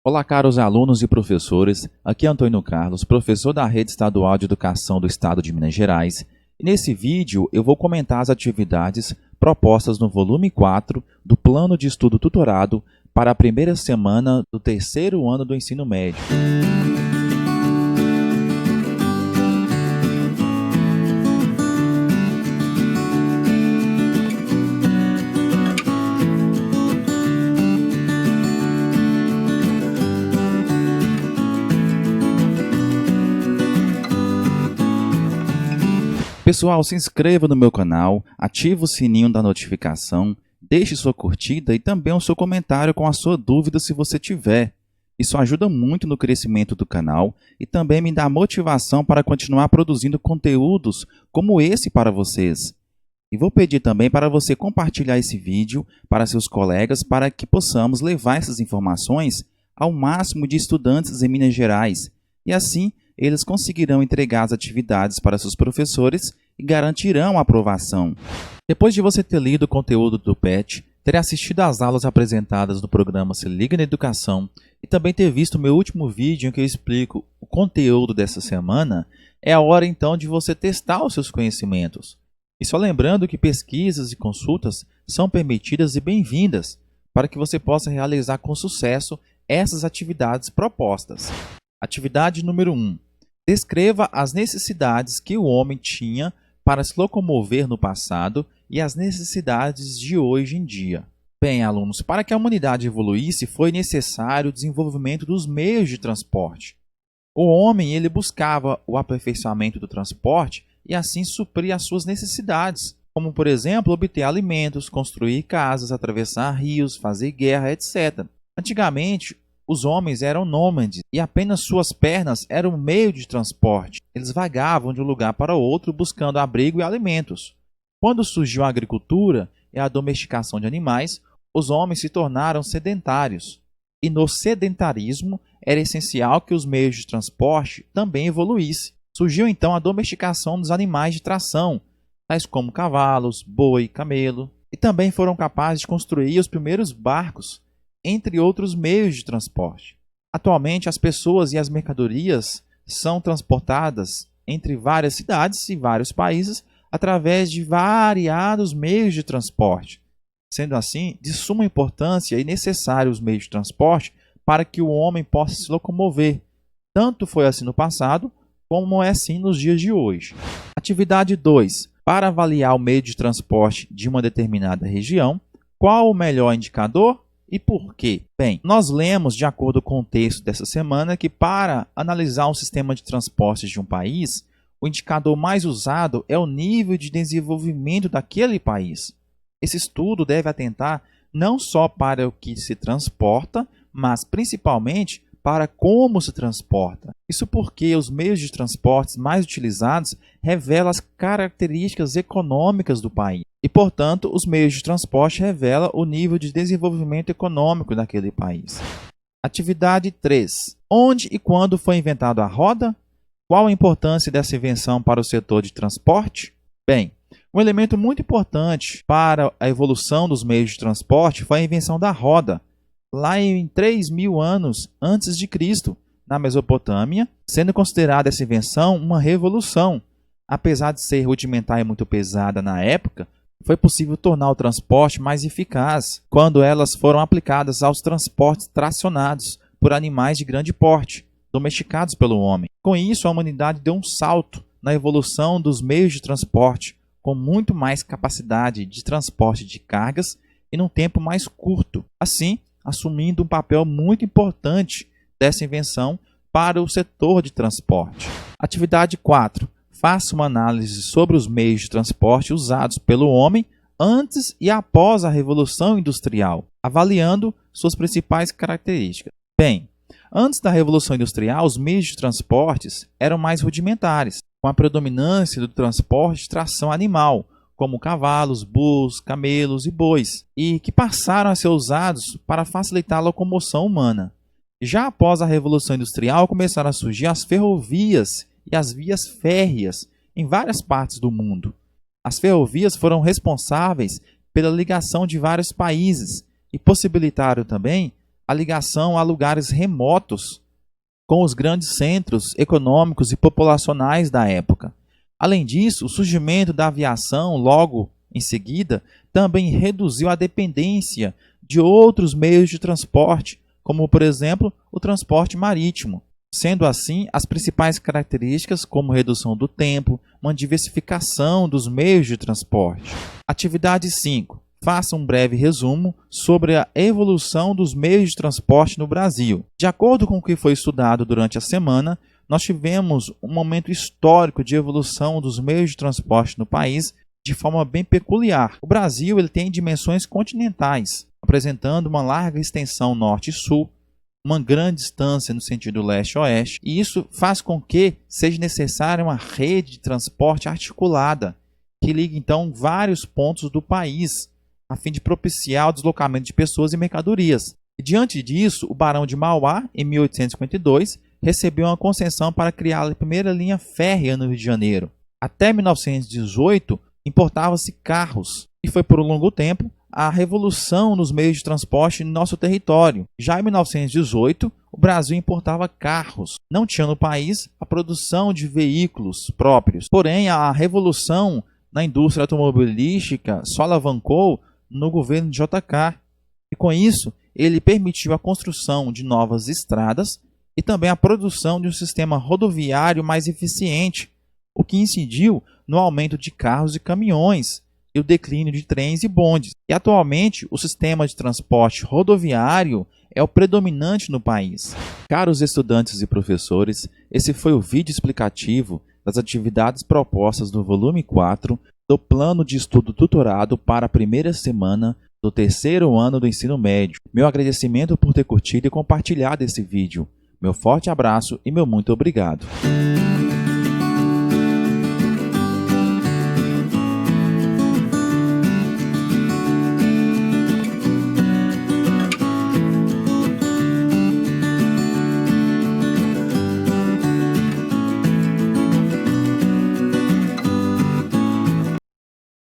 Olá, caros alunos e professores. Aqui é Antônio Carlos, professor da Rede Estadual de Educação do Estado de Minas Gerais. E nesse vídeo eu vou comentar as atividades propostas no volume 4 do Plano de Estudo Tutorado para a primeira semana do terceiro ano do ensino médio. Pessoal, se inscreva no meu canal, ative o sininho da notificação, deixe sua curtida e também o seu comentário com a sua dúvida se você tiver. Isso ajuda muito no crescimento do canal e também me dá motivação para continuar produzindo conteúdos como esse para vocês. E vou pedir também para você compartilhar esse vídeo para seus colegas para que possamos levar essas informações ao máximo de estudantes em Minas Gerais e assim eles conseguirão entregar as atividades para seus professores e garantirão a aprovação. Depois de você ter lido o conteúdo do PET, ter assistido às aulas apresentadas no programa Se Liga na Educação e também ter visto o meu último vídeo em que eu explico o conteúdo dessa semana, é a hora então de você testar os seus conhecimentos. E só lembrando que pesquisas e consultas são permitidas e bem-vindas para que você possa realizar com sucesso essas atividades propostas. Atividade número 1. Descreva as necessidades que o homem tinha para se locomover no passado e as necessidades de hoje em dia. Bem, alunos, para que a humanidade evoluísse, foi necessário o desenvolvimento dos meios de transporte. O homem ele buscava o aperfeiçoamento do transporte e assim suprir as suas necessidades, como, por exemplo, obter alimentos, construir casas, atravessar rios, fazer guerra, etc. Antigamente, os homens eram nômades e apenas suas pernas eram o meio de transporte. Eles vagavam de um lugar para outro buscando abrigo e alimentos. Quando surgiu a agricultura e a domesticação de animais, os homens se tornaram sedentários. E no sedentarismo era essencial que os meios de transporte também evoluíssem. Surgiu então a domesticação dos animais de tração, tais como cavalos, boi, camelo, e também foram capazes de construir os primeiros barcos, entre outros meios de transporte. Atualmente, as pessoas e as mercadorias são transportadas entre várias cidades e vários países através de variados meios de transporte. Sendo assim, de suma importância e necessário os meios de transporte para que o homem possa se locomover. Tanto foi assim no passado, como é assim nos dias de hoje. Atividade 2. Para avaliar o meio de transporte de uma determinada região, qual o melhor indicador? E por quê? Bem, nós lemos, de acordo com o texto dessa semana, que para analisar um sistema de transportes de um país, o indicador mais usado é o nível de desenvolvimento daquele país. Esse estudo deve atentar não só para o que se transporta, mas principalmente para como se transporta. Isso porque os meios de transportes mais utilizados revelam as características econômicas do país. E, portanto, os meios de transporte revelam o nível de desenvolvimento econômico daquele país. Atividade 3. Onde e quando foi inventada a roda? Qual a importância dessa invenção para o setor de transporte? Bem, um elemento muito importante para a evolução dos meios de transporte foi a invenção da roda, lá em 3.000 anos antes de Cristo, na Mesopotâmia, sendo considerada essa invenção uma revolução. Apesar de ser rudimentar e muito pesada na época, foi possível tornar o transporte mais eficaz quando elas foram aplicadas aos transportes tracionados por animais de grande porte, domesticados pelo homem. Com isso, a humanidade deu um salto na evolução dos meios de transporte, com muito mais capacidade de transporte de cargas e num tempo mais curto, assim assumindo um papel muito importante dessa invenção para o setor de transporte. Atividade 4. Faça uma análise sobre os meios de transporte usados pelo homem antes e após a Revolução Industrial, avaliando suas principais características. Bem, antes da Revolução Industrial, os meios de transportes eram mais rudimentares, com a predominância do transporte de tração animal, como cavalos, burros, camelos e bois, e que passaram a ser usados para facilitar a locomoção humana. Já após a Revolução Industrial, começaram a surgir as ferrovias e as vias férreas em várias partes do mundo. As ferrovias foram responsáveis pela ligação de vários países e possibilitaram também a ligação a lugares remotos com os grandes centros econômicos e populacionais da época. Além disso, o surgimento da aviação logo em seguida também reduziu a dependência de outros meios de transporte, como por exemplo o transporte marítimo. Sendo assim, as principais características como redução do tempo, uma diversificação dos meios de transporte. Atividade 5. Faça um breve resumo sobre a evolução dos meios de transporte no Brasil. De acordo com o que foi estudado durante a semana, nós tivemos um momento histórico de evolução dos meios de transporte no país de forma bem peculiar. O Brasil ele tem dimensões continentais, apresentando uma larga extensão norte e sul, uma grande distância no sentido leste-oeste, e isso faz com que seja necessária uma rede de transporte articulada, que ligue então vários pontos do país, a fim de propiciar o deslocamento de pessoas e mercadorias. E diante disso, o Barão de Mauá, em 1852, recebeu uma concessão para criar a primeira linha férrea no Rio de Janeiro. Até 1918, importava-se carros, e foi por um longo tempo a revolução nos meios de transporte no nosso território. Já em 1918, o Brasil importava carros. Não tinha no país a produção de veículos próprios. Porém, a revolução na indústria automobilística só alavancou no governo de JK. E com isso, ele permitiu a construção de novas estradas e também a produção de um sistema rodoviário mais eficiente, o que incidiu no aumento de carros e caminhões e o declínio de trens e bondes. E atualmente, o sistema de transporte rodoviário é o predominante no país. Caros estudantes e professores, esse foi o vídeo explicativo das atividades propostas no volume 4 do Plano de Estudo Tutorado para a primeira semana do terceiro ano do ensino médio. Meu agradecimento por ter curtido e compartilhado esse vídeo. Meu forte abraço e meu muito obrigado.